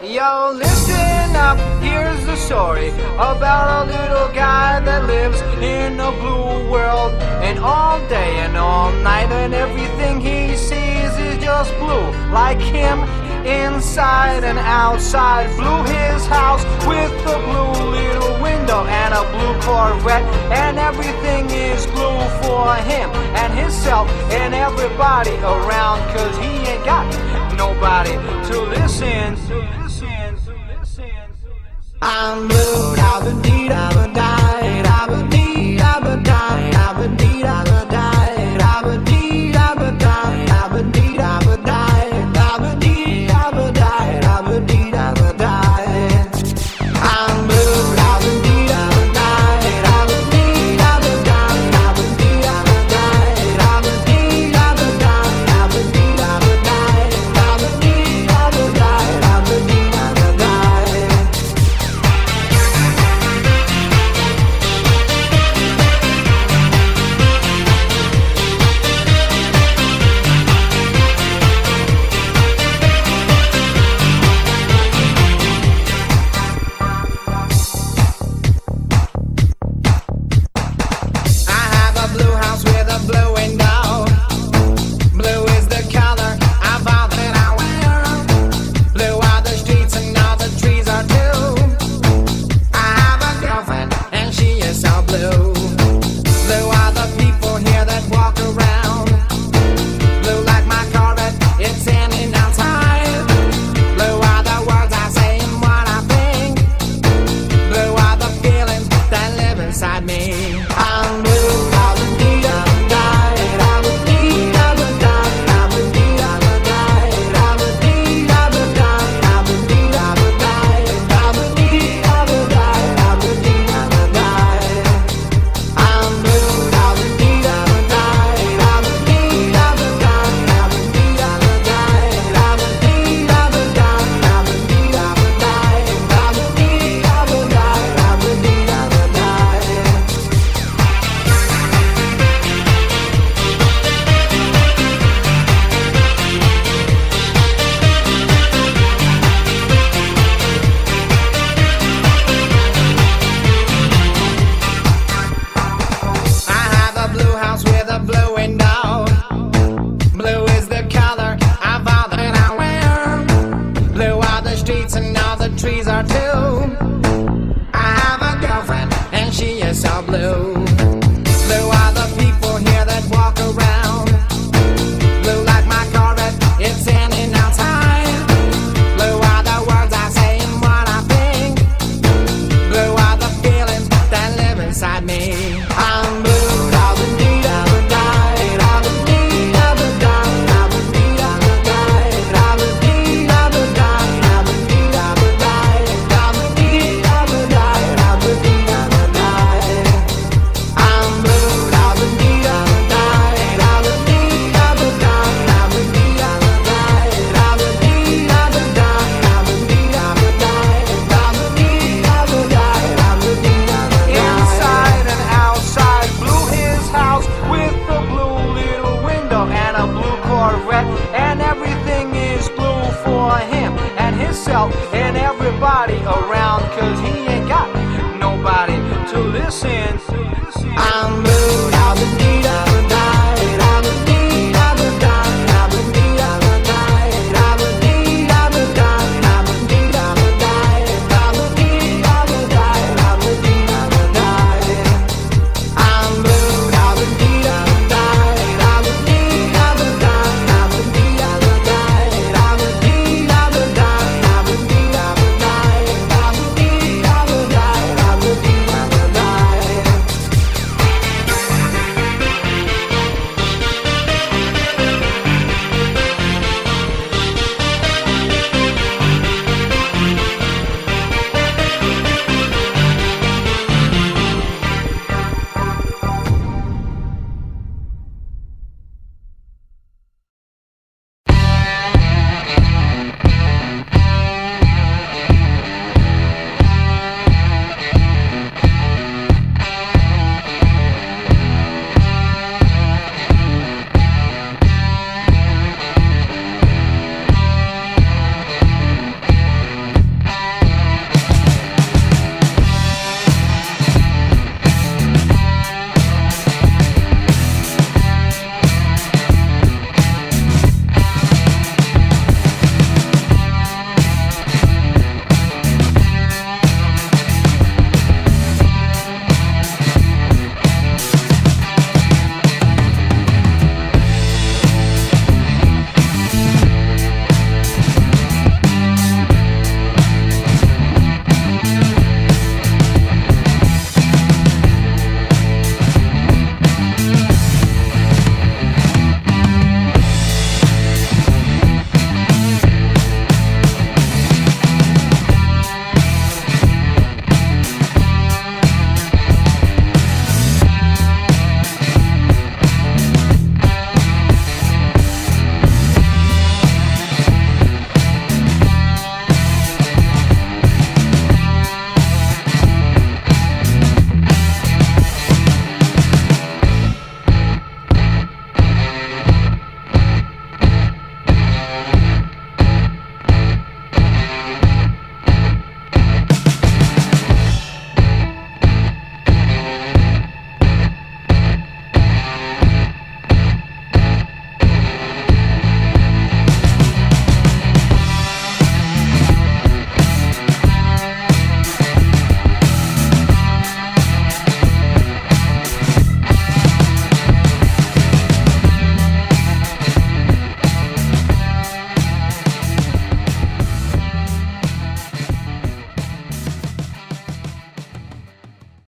Yo, listen up, here's the story about a little guy that lives in a blue world. And all day and all night and everything he sees is just blue. Like him, inside and outside. Blue his house with a blue little window and a blue Corvette. And everything is blue for him and himself and everybody around. Cause he ain't got nobody to listen. I'm blue, da-ba-dee, da-ba-die, da-ba-dee, da-ba-die, da-ba-dee, da-ba-die, da-ba-dee, da-ba-die, da-ba-dee, da-ba-die, da-ba-dee, da-ba-die, da-ba-dee, da-ba-die. I'm blue, da-ba-dee, da-ba-die, da-ba-dee, da-ba-die, da-ba-dee, da-ba-die, da-ba-dee, da-ba-die, da-ba-dee, da-ba-die, da-ba-dee, da-ba-die, da-ba-dee, da-ba-die. Trees are too. I have a girlfriend and she is so blue.